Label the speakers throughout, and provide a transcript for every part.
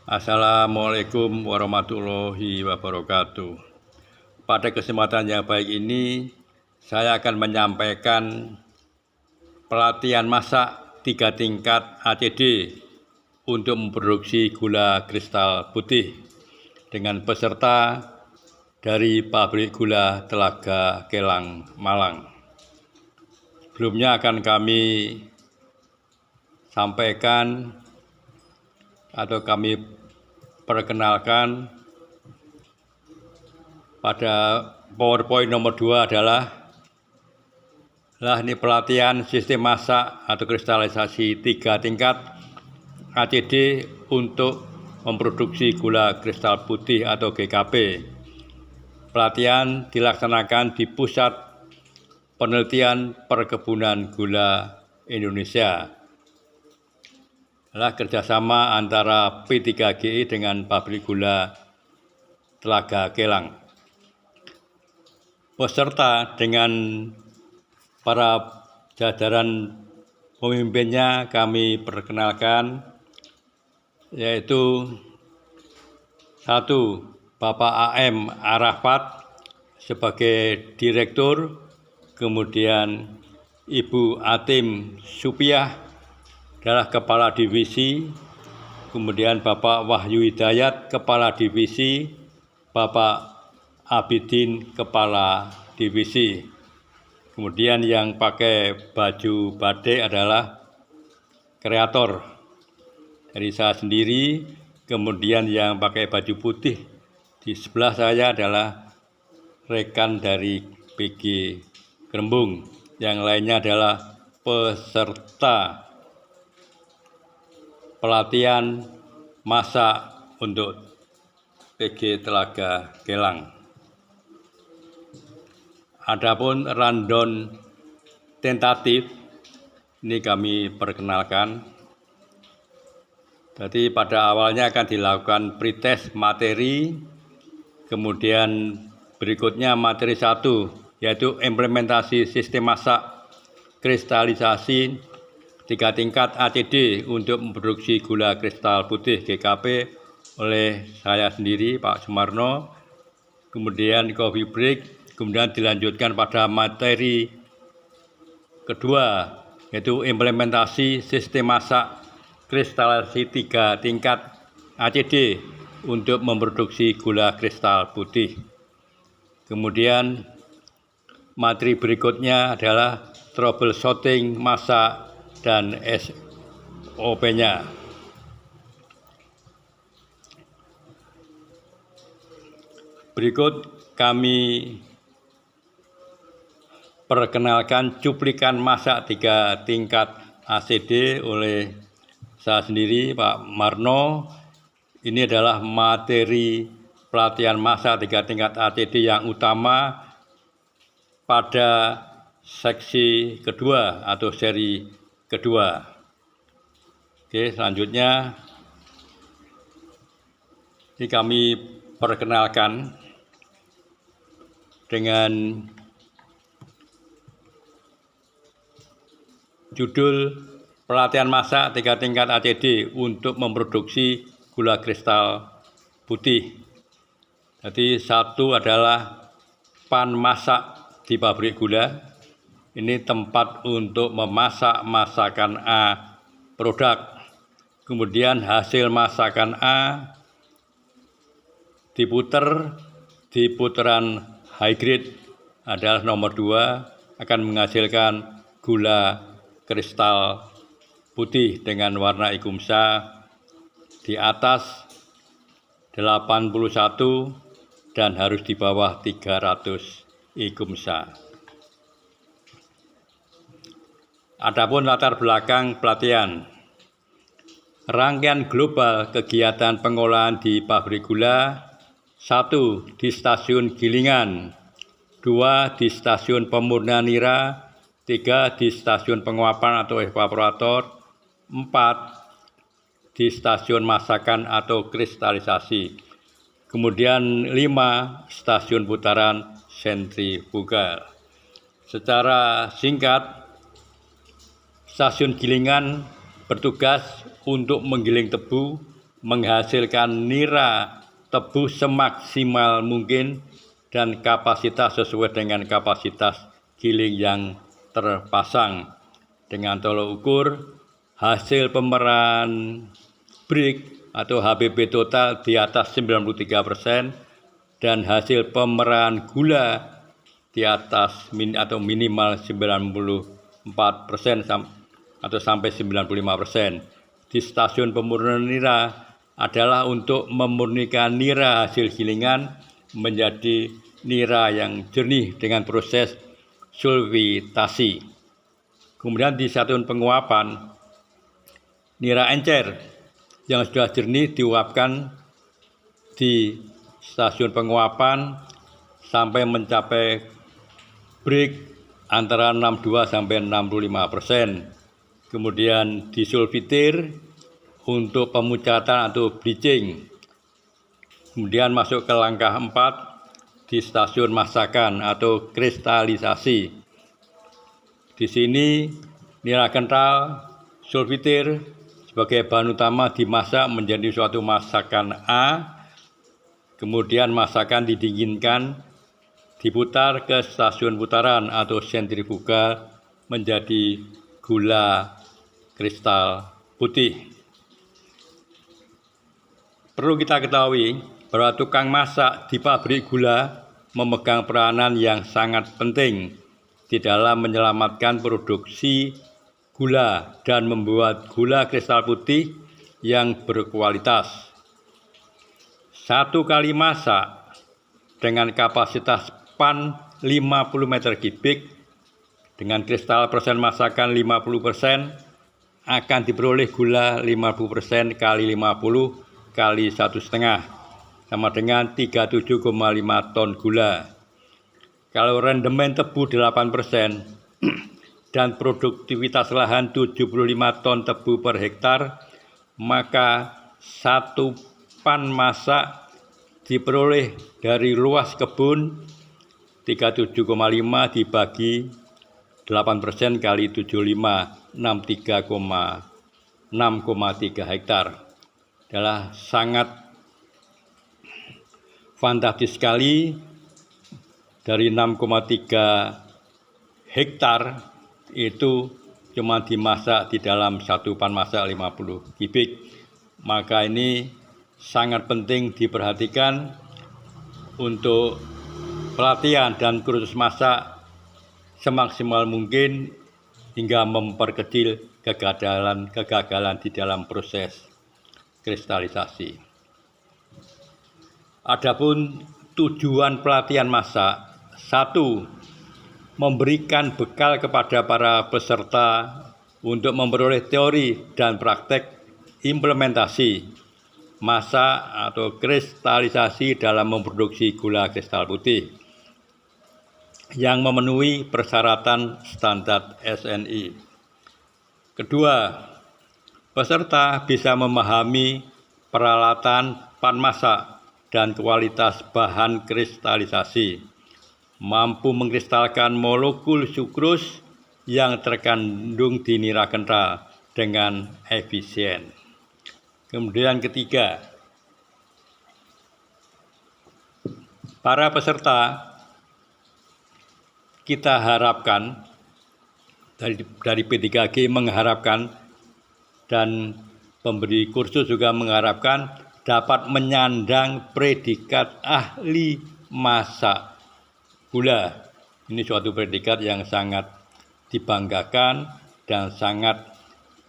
Speaker 1: Assalamualaikum warahmatullahi wabarakatuh. Pada kesempatan yang baik ini, saya akan menyampaikan pelatihan masak 3 tingkat ACD untuk memproduksi gula kristal putih dengan peserta dari pabrik gula Telaga Kelang, Malang. Sebelumnya akan kami sampaikan atau kami perkenalkan pada PowerPoint nomor 2 adalah ini pelatihan sistem masak atau kristalisasi 3 tingkat ACD untuk memproduksi gula kristal putih atau GKP. Pelatihan dilaksanakan di Pusat Penelitian Perkebunan Gula Indonesia. Kerjasama antara P3GI dengan pabrik gula Telaga Kelang. Peserta dengan para jajaran pemimpinnya kami perkenalkan, yaitu 1. Bapak AM Arafat sebagai Direktur, kemudian Ibu Atim Supiah adalah Kepala Divisi, kemudian Bapak Wahyu Hidayat Kepala Divisi, Bapak Abidin Kepala Divisi. Kemudian yang pakai baju batik adalah kreator dari saya sendiri, kemudian yang pakai baju putih di sebelah saya adalah rekan dari PG Grembung, yang lainnya adalah peserta pelatihan masak untuk PG Telaga Kelang. Adapun rundown tentatif ini kami perkenalkan. Jadi pada awalnya akan dilakukan pretest materi, kemudian berikutnya materi 1 yaitu implementasi sistem masak kristalisasi 3 tingkat ACD untuk memproduksi gula kristal putih GKP oleh saya sendiri, Pak Sumarno. Kemudian coffee break, kemudian dilanjutkan pada materi kedua, yaitu implementasi sistem masak kristalisasi 3 tingkat ACD untuk memproduksi gula kristal putih. Kemudian materi berikutnya adalah troubleshooting masak dan SOP-nya. Berikut kami perkenalkan cuplikan masak 3 tingkat ACD oleh saya sendiri, Pak Marno. Ini adalah materi pelatihan masak 3 tingkat ACD yang utama pada seksi kedua atau seri kedua. Oke, selanjutnya ini kami perkenalkan dengan judul pelatihan masak 3 tingkat ACD untuk memproduksi gula kristal putih. Jadi 1 adalah pan masak di pabrik gula. Ini tempat untuk memasak masakan A produk. Kemudian hasil masakan A diputer di putaran high grade adalah nomor 2, akan menghasilkan gula kristal putih dengan warna ikumsa di atas 81 dan harus di bawah 300 ikumsa. Adapun latar belakang pelatihan, rangkaian global kegiatan pengolahan di pabrik gula, 1 di stasiun Gilingan, 2 di stasiun pemurnian nira, 3 di stasiun penguapan atau evaporator, 4 di stasiun masakan atau kristalisasi, kemudian 5 stasiun putaran sentrifugal. Secara singkat, stasiun Gilingan bertugas untuk menggiling tebu, menghasilkan nira tebu semaksimal mungkin dan kapasitas sesuai dengan kapasitas giling yang terpasang. Dengan tolok ukur hasil pemeran break atau HBP total di atas 93% dan hasil pemeran gula di atas atau minimal 94% atau sampai 95%. Di stasiun pemurnian nira adalah untuk memurnikan nira hasil gilingan menjadi nira yang jernih dengan proses sulfitasi. Kemudian di stasiun penguapan, nira encer yang sudah jernih diuapkan di stasiun penguapan sampai mencapai break antara 62 sampai 65%. Kemudian disulfitir untuk pemucatan atau bleaching. Kemudian masuk ke langkah 4 di stasiun masakan atau kristalisasi. Di sini nira kental, sulfitir sebagai bahan utama dimasak menjadi suatu masakan A. Kemudian masakan didinginkan, diputar ke stasiun putaran atau sentrifuga menjadi gula kristal putih. Perlu kita ketahui bahwa tukang masak di pabrik gula memegang peranan yang sangat penting di dalam menyelamatkan produksi gula dan membuat gula kristal putih yang berkualitas. Satu kali masak dengan kapasitas pan 50 meter kubik dengan kristal persen masakan 50% akan diperoleh gula 50% kali 50 kali 1,5 sama dengan 37,5 ton gula. Kalau rendemen tebu 8% dan produktivitas lahan 75 ton tebu per hektar, maka satu pan masak diperoleh dari luas kebun 37,5 dibagi 8% kali 75, 6,3 hektar. Adalah sangat fantastis sekali. Dari 6,3 hektar itu cuma dimasak di dalam satu pan masak 50 kubik. Maka ini sangat penting diperhatikan untuk pelatihan dan kursus masak semaksimal mungkin hingga memperkecil kegagalan di dalam proses kristalisasi. Adapun tujuan pelatihan masak, 1. Memberikan bekal kepada para peserta untuk memperoleh teori dan praktek implementasi masak atau kristalisasi dalam memproduksi gula kristal putih yang memenuhi persyaratan standar SNI. Kedua, peserta bisa memahami peralatan pan masak dan kualitas bahan kristalisasi, mampu mengkristalkan molekul sukrus yang terkandung di nira kental dengan efisien. Kemudian ketiga, para peserta kita harapkan dari P3G mengharapkan dan pemberi kursus juga mengharapkan dapat menyandang predikat ahli masak gula. Ini suatu predikat yang sangat dibanggakan dan sangat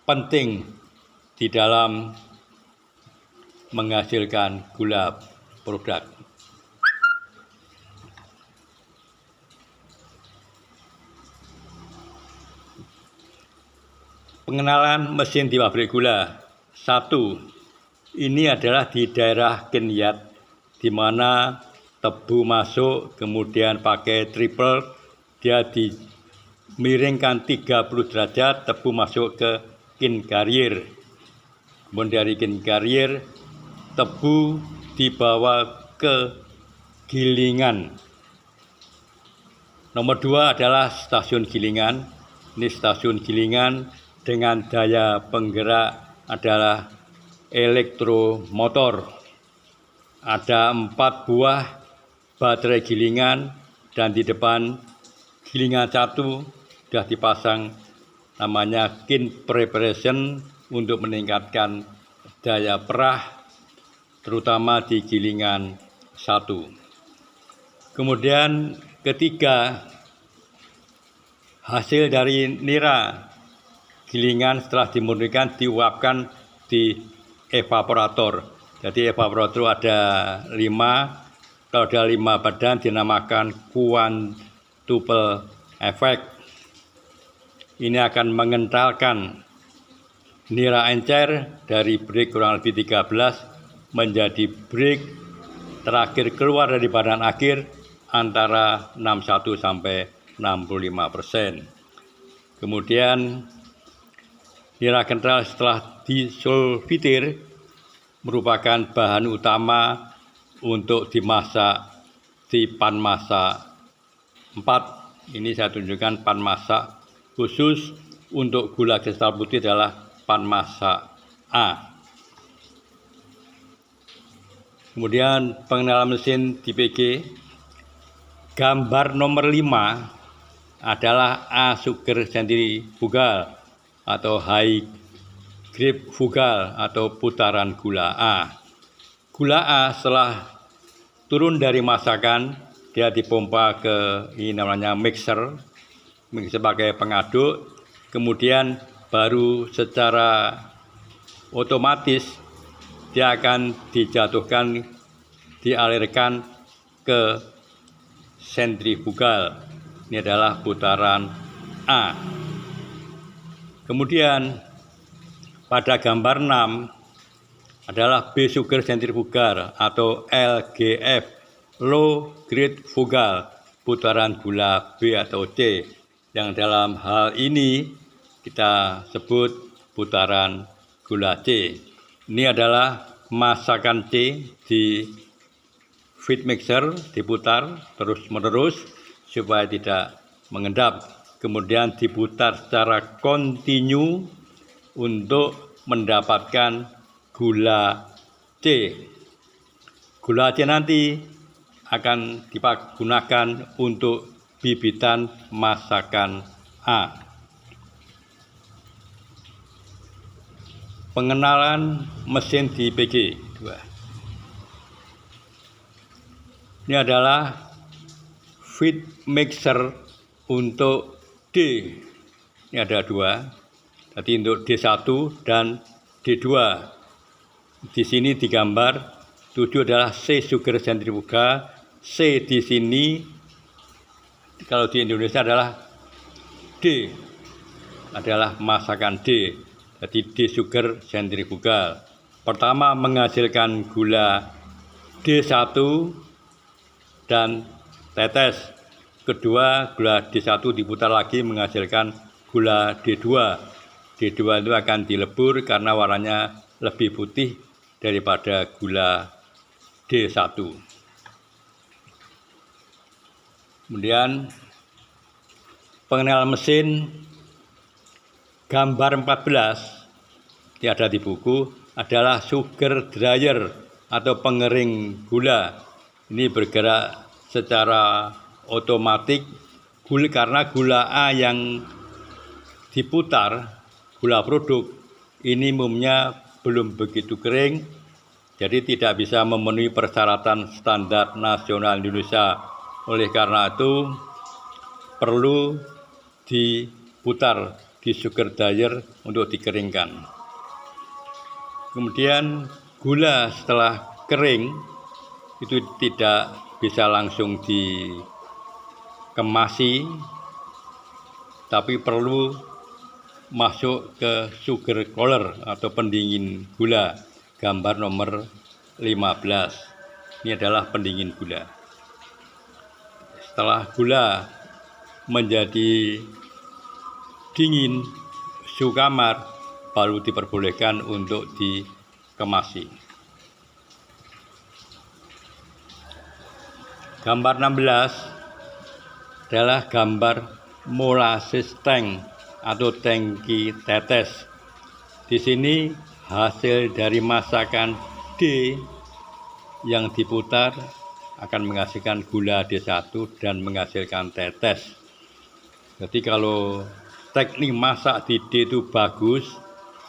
Speaker 1: penting di dalam menghasilkan gula produk. Pengenalan mesin di pabrik gula. 1. Ini adalah di daerah Kenyat, di mana tebu masuk, kemudian pakai triple, dia dimiringkan 30 derajat, tebu masuk ke kin carrier. Kemudian dari kin carrier, tebu dibawa ke gilingan. Nomor 2 adalah stasiun gilingan. Ini stasiun gilingan dengan daya penggerak adalah elektromotor. Ada 4 buah baterai gilingan dan di depan gilingan 1 sudah dipasang namanya kin preparation untuk meningkatkan daya perah terutama di gilingan 1. Kemudian ketiga, hasil dari nira gilingan setelah dimurnikan diuapkan di evaporator. Jadi evaporator ada 5, kalau ada 5 badan dinamakan quintuple effect. Ini akan mengentalkan nira encer dari break kurang lebih 13 menjadi break terakhir keluar dari badan akhir antara 61 sampai 65%. Kemudian nira kental setelah disulfitir merupakan bahan utama untuk dimasak di pan masak 4. Ini saya tunjukkan pan masak khusus untuk gula kristal putih adalah pan masak A. Kemudian pengenalan mesin di PG. Gambar nomor 5 adalah A sugar centrifugal atau high grip fugal atau putaran gula A. Gula A setelah turun dari masakan dia dipompa ke ini namanya mixer pakai pengaduk, kemudian baru secara otomatis dia akan dijatuhkan, dialirkan ke sentrifugal. Ini adalah putaran A. Kemudian pada gambar 6 adalah B sugar centrifugal atau LGF, low grade fugal, putaran gula B atau C, yang dalam hal ini kita sebut putaran gula C. Ini adalah masakan C di feed mixer, diputar terus-menerus supaya tidak mengendap. Kemudian diputar secara kontinu untuk mendapatkan gula C. Gula C nanti akan digunakan untuk bibitan masakan A. Pengenalan mesin di PG 2. Ini adalah feed mixer untuk D. Ini ada 2. Jadi untuk D1 dan D2. Di sini digambar 7 adalah C sugar centrifugal, C di sini kalau di Indonesia adalah D, adalah masakan D. Jadi D sugar centrifugal. Pertama menghasilkan gula D1 dan tetes. Kedua gula D1 diputar lagi menghasilkan gula D2. D2 itu akan dilebur karena warnanya lebih putih daripada gula D1. Kemudian pengenalan mesin gambar 14 yang ada di buku adalah sugar dryer atau pengering gula. Ini bergerak secara otomatis karena gula A yang diputar, gula produk ini umumnya belum begitu kering, jadi tidak bisa memenuhi persyaratan standar nasional Indonesia. Oleh karena itu perlu diputar di sugar dryer untuk dikeringkan. Kemudian gula setelah kering itu tidak bisa langsung dikemasi, tapi perlu masuk ke sugar cooler atau pendingin gula, gambar nomor 15. Ini adalah pendingin gula. Setelah gula menjadi dingin suhu kamar, baru diperbolehkan untuk dikemasi. Gambar 16 adalah gambar molasses tank atau tangki tetes. Di sini hasil dari masakan D yang diputar akan menghasilkan gula D1 dan menghasilkan tetes. Jadi kalau teknik masak di D itu bagus,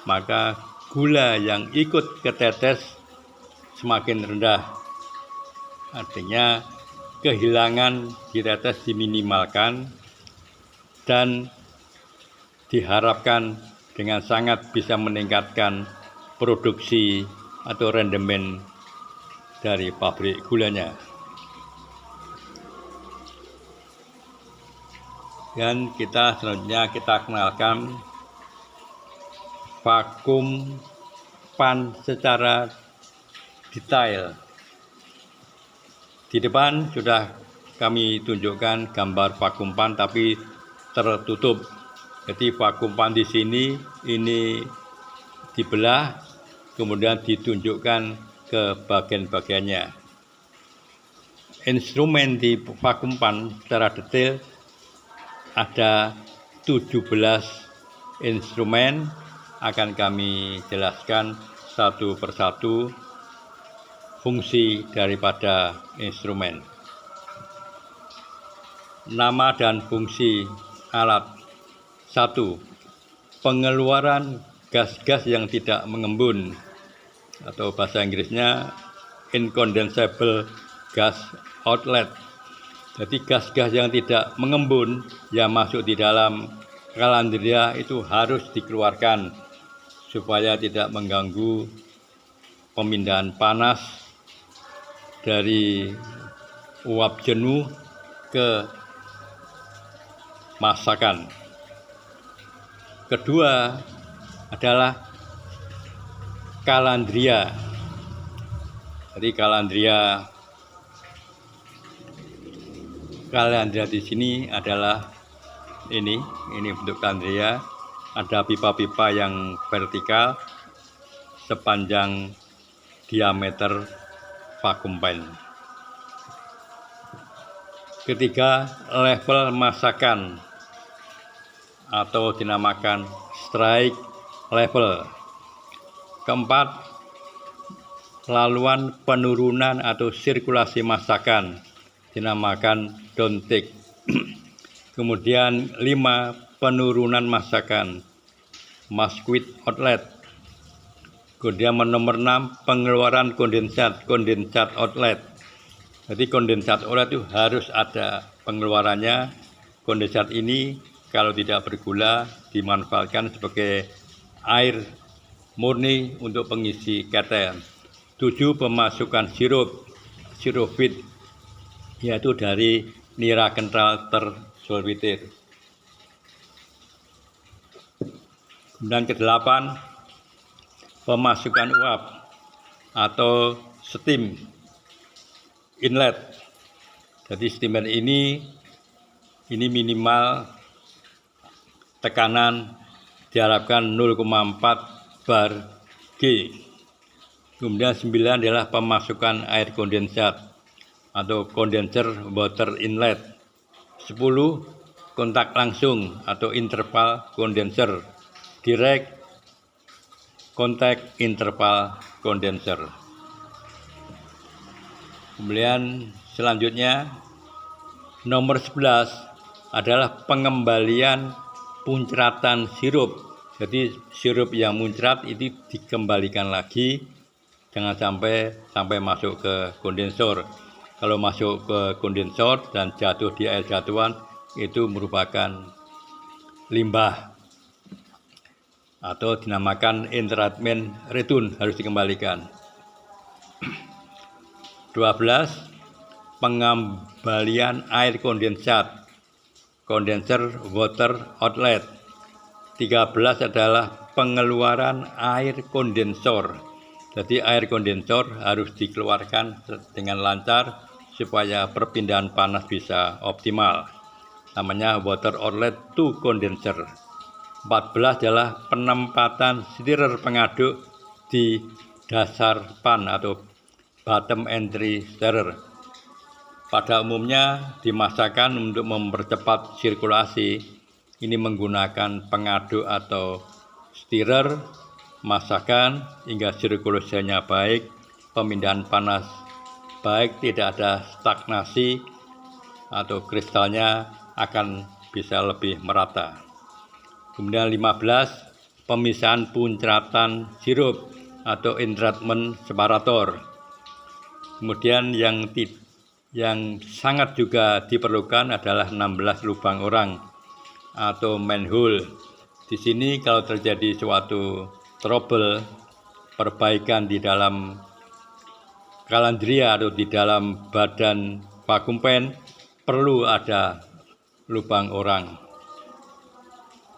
Speaker 1: maka gula yang ikut ke tetes semakin rendah. Artinya kehilangan di tetes diminimalkan dan diharapkan dengan sangat bisa meningkatkan produksi atau rendemen dari pabrik gulanya. Dan selanjutnya kita kenalkan vakum pan secara detail. Di depan sudah kami tunjukkan gambar vakum pan tapi tertutup. Jadi vakum pan di sini ini dibelah, kemudian ditunjukkan ke bagian-bagiannya. Instrumen di vakum pan secara detail ada 17 instrumen, akan kami jelaskan satu persatu fungsi daripada instrumen. Nama dan fungsi alat. 1. Pengeluaran gas-gas yang tidak mengembun atau bahasa Inggrisnya incondensable gas outlet. Jadi gas-gas yang tidak mengembun yang masuk di dalam kalandria itu harus dikeluarkan supaya tidak mengganggu pemindahan panas dari uap jenuh ke masakan. Kedua adalah kalandria. Jadi kalandria di sini adalah ini bentuk kalandria. Ada pipa-pipa yang vertikal sepanjang diameter vakum pan. Ketiga, level masakan atau dinamakan strike level. Keempat, laluan penurunan atau sirkulasi masakan dinamakan downtick. Kemudian 5, penurunan masakan masquit outlet. Kemudian nomor 6, pengeluaran kondensat outlet. Jadi kondensat outlet itu harus ada pengeluarannya. Kondensat ini kalau tidak bergula dimanfaatkan sebagai air murni untuk pengisi ketel. 7, pemasukan sirup fit, yaitu dari nira kental tersulfitir. Kemudian ke-8, pemasukan uap atau steam inlet. Jadi steamer ini minimal tekanan diharapkan 0,4 bar G. Kemudian 9 adalah pemasukan air kondensat atau condenser water inlet. 10, kontak langsung atau interval condenser, direct contact interval condenser. Kemudian selanjutnya nomor 11 adalah pengembalian puncratan sirup. Jadi sirup yang muncrat itu dikembalikan lagi, jangan sampai masuk ke kondensor. Kalau masuk ke kondensor dan jatuh di air jatuhan itu merupakan limbah atau dinamakan entrapment return, harus dikembalikan. 12, pengembalian air kondensat condenser water outlet. 13 adalah pengeluaran air kondensor. Jadi air kondensor harus dikeluarkan dengan lancar supaya perpindahan panas bisa optimal. Namanya water outlet to condenser. 14 adalah penempatan stirrer pengaduk di dasar pan atau bottom entry stirrer. Pada umumnya dimasakkan untuk mempercepat sirkulasi. Ini menggunakan pengaduk atau stirrer masakan hingga sirkulasinya baik, pemindahan panas baik, tidak ada stagnasi atau kristalnya akan bisa lebih merata. Kemudian 15, pemisahan puncratan sirup atau entrapment separator. Kemudian yang sangat juga diperlukan adalah 16 lubang orang atau manhole. Di sini kalau terjadi suatu trouble, perbaikan di dalam kalandria atau di dalam badan vacuum pen, perlu ada lubang orang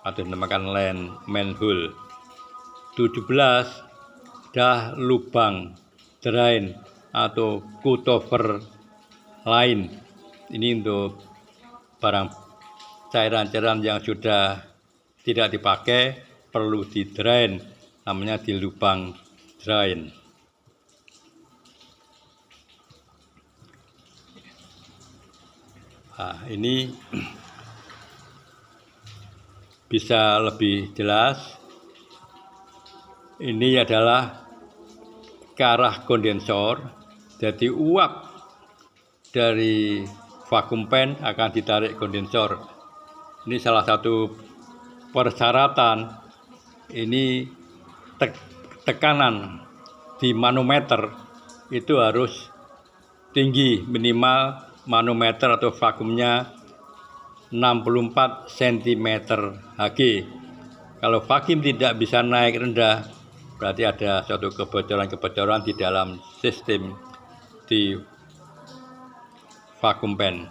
Speaker 1: atau dinamakan manhole. 17 dah lubang drain atau cutover lain. Ini untuk barang cairan-cairan yang sudah tidak dipakai perlu di drain, namanya di lubang drain. Nah, ini bisa lebih jelas. Ini adalah ke arah kondensor, jadi uap dari vacuum pen akan ditarik kondensor. Ini salah satu persyaratan. Ini tekanan di manometer itu harus tinggi, minimal manometer atau vakumnya 64 cm Hg. Kalau vakum tidak bisa naik rendah, berarti ada suatu kebocoran-kebocoran di dalam sistem di vacuum pen.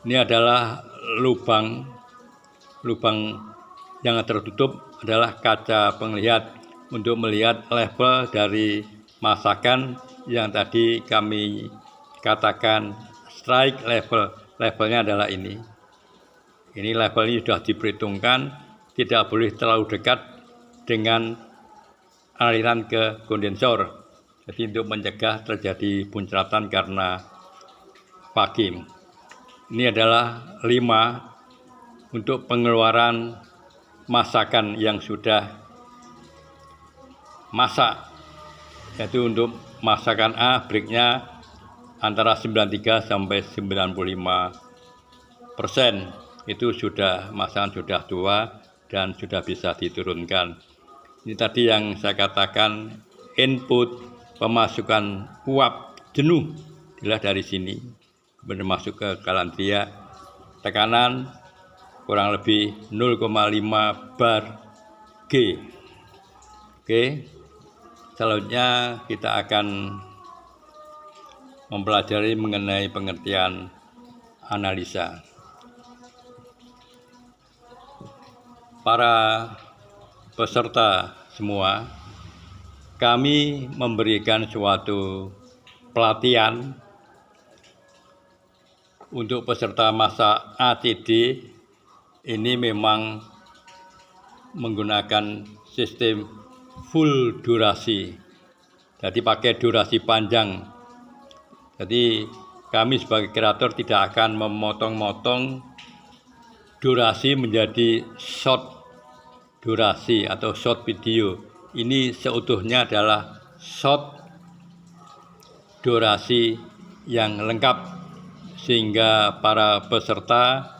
Speaker 1: Ini adalah lubang yang tertutup adalah kaca penglihat untuk melihat level dari masakan yang tadi kami katakan strike level. Levelnya adalah ini. Ini level ini sudah diperhitungkan, tidak boleh terlalu dekat dengan aliran ke kondensor. Jadi untuk mencegah terjadi puncratan karena vakum. Ini adalah 5 untuk pengeluaran masakan yang sudah masak. Yaitu untuk masakan A, breaknya antara 93 sampai 95%. Itu sudah masakan sudah tua dan sudah bisa diturunkan. Ini tadi yang saya katakan input pemasukan uap jenuh adalah dari sini, kemudian masuk ke kalandria, tekanan kurang lebih 0,5 bar G. Oke, selanjutnya kita akan mempelajari mengenai pengertian analisa. Para peserta semua, kami memberikan suatu pelatihan untuk peserta masa ACD. Ini memang menggunakan sistem full durasi, jadi pakai durasi panjang. Jadi kami sebagai kreator tidak akan memotong-motong durasi menjadi short durasi atau short video. Ini seutuhnya adalah short durasi yang lengkap, sehingga para peserta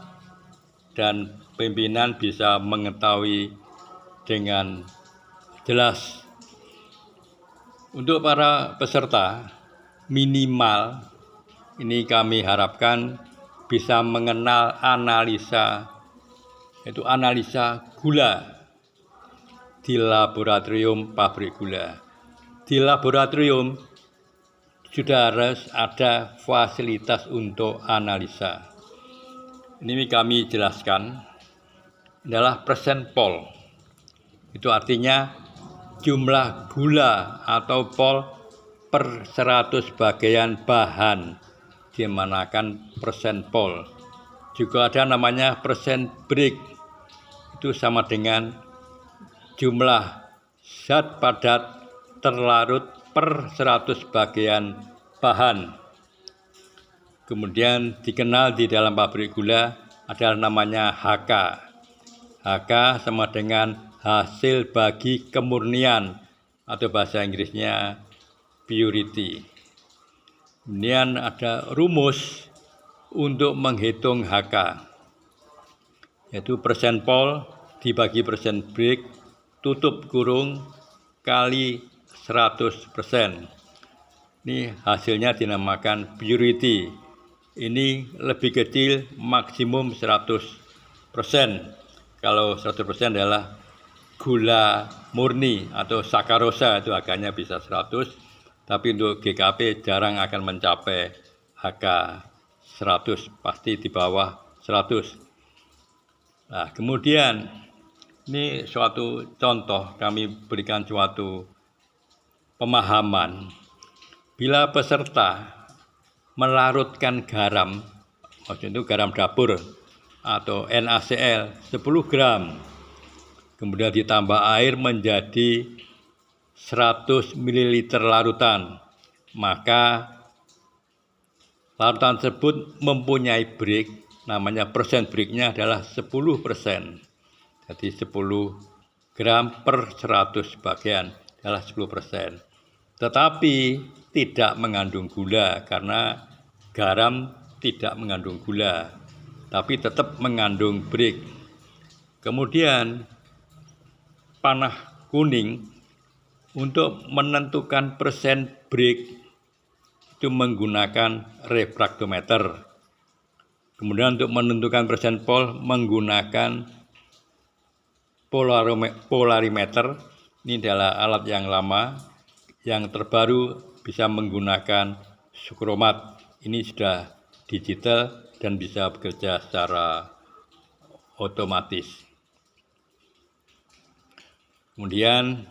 Speaker 1: dan pimpinan bisa mengetahui dengan jelas. Untuk para peserta minimal ini kami harapkan bisa mengenal analisa, yaitu analisa gula di laboratorium pabrik gula. Di laboratorium sudah harus ada fasilitas untuk analisa. Ini kami jelaskan adalah persen pol. Itu artinya jumlah gula atau pol per 100 bagian bahan, dimanakan persen pol. Juga ada namanya persen break, itu sama dengan jumlah zat padat terlarut per 100 bagian bahan. Kemudian dikenal di dalam pabrik gula adalah namanya HK. HK sama dengan hasil bagi kemurnian atau bahasa Inggrisnya purity. Kemudian ada rumus untuk menghitung HK, yaitu persen Pol dibagi persen Brix tutup kurung kali 100%. Ini hasilnya dinamakan purity. Ini lebih kecil, maksimum 100%. Kalau 100% adalah gula murni atau sakarosa, itu harganya bisa 100. Tapi untuk GKP jarang akan mencapai HK 100, pasti di bawah 100. Nah, kemudian ini suatu contoh, kami berikan suatu pemahaman. Bila peserta melarutkan garam, maksudnya itu garam dapur atau NaCl 10 gram, kemudian ditambah air menjadi 100 ml larutan, maka larutan tersebut mempunyai Brix, namanya persen Brix-nya adalah 10%. Jadi 10 gram per 100 bagian adalah 10%. Tetapi tidak mengandung gula, karena garam tidak mengandung gula, tapi tetap mengandung Brix. Kemudian panah kuning untuk menentukan persen Brix itu menggunakan refraktometer. Kemudian untuk menentukan persen Pol menggunakan polarimeter. Ini adalah alat yang lama. Yang terbaru bisa menggunakan sukromat. Ini sudah digital dan bisa bekerja secara otomatis. Kemudian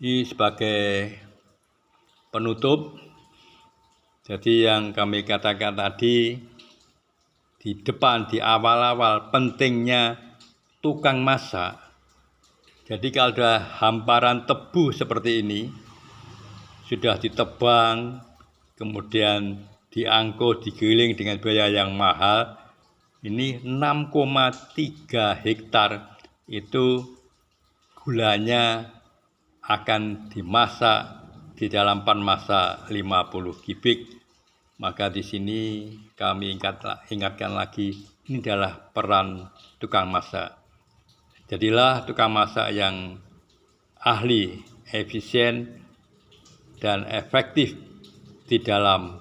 Speaker 1: ini sebagai penutup, jadi yang kami katakan tadi di depan, di awal-awal, pentingnya tukang masak. Jadi kalau ada hamparan tebu seperti ini, sudah ditebang, kemudian diangkut, digiling dengan biaya yang mahal, ini 6,3 hektar itu gulanya akan dimasak di dalam pan masak 50 kubik. Maka di sini kami ingatkan lagi, ini adalah peran tukang masak. Jadilah tukang masak yang ahli, efisien, dan efektif di dalam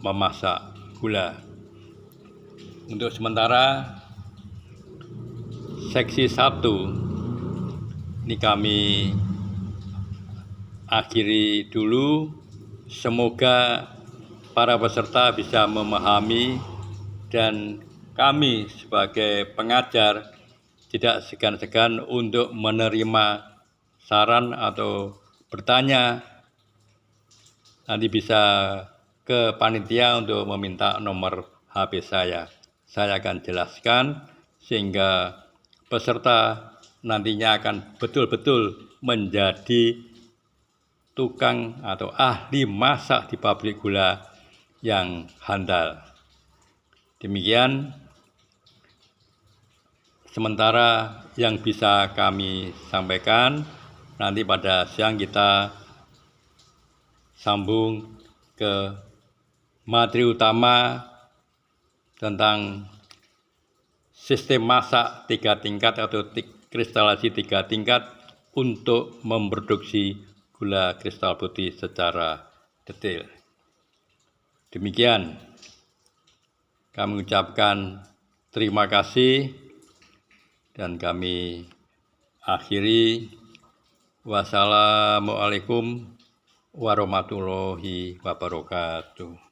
Speaker 1: memasak gula. Untuk sementara, seksi 1 ini kami akhiri dulu. Semoga para peserta bisa memahami, dan kami sebagai pengajar tidak segan-segan untuk menerima saran atau bertanya. Nanti bisa ke panitia untuk meminta nomor HP saya. Saya akan jelaskan sehingga peserta nantinya akan betul-betul menjadi tukang atau ahli masak di pabrik gula yang handal. Demikian sementara yang bisa kami sampaikan. Nanti pada siang kita sambung ke materi utama tentang sistem masak 3 tingkat atau kristalasi 3 tingkat untuk memproduksi gula kristal putih secara detail. Demikian kami ucapkan terima kasih dan kami akhiri. Wassalamualaikum warahmatullahi wabarakatuh.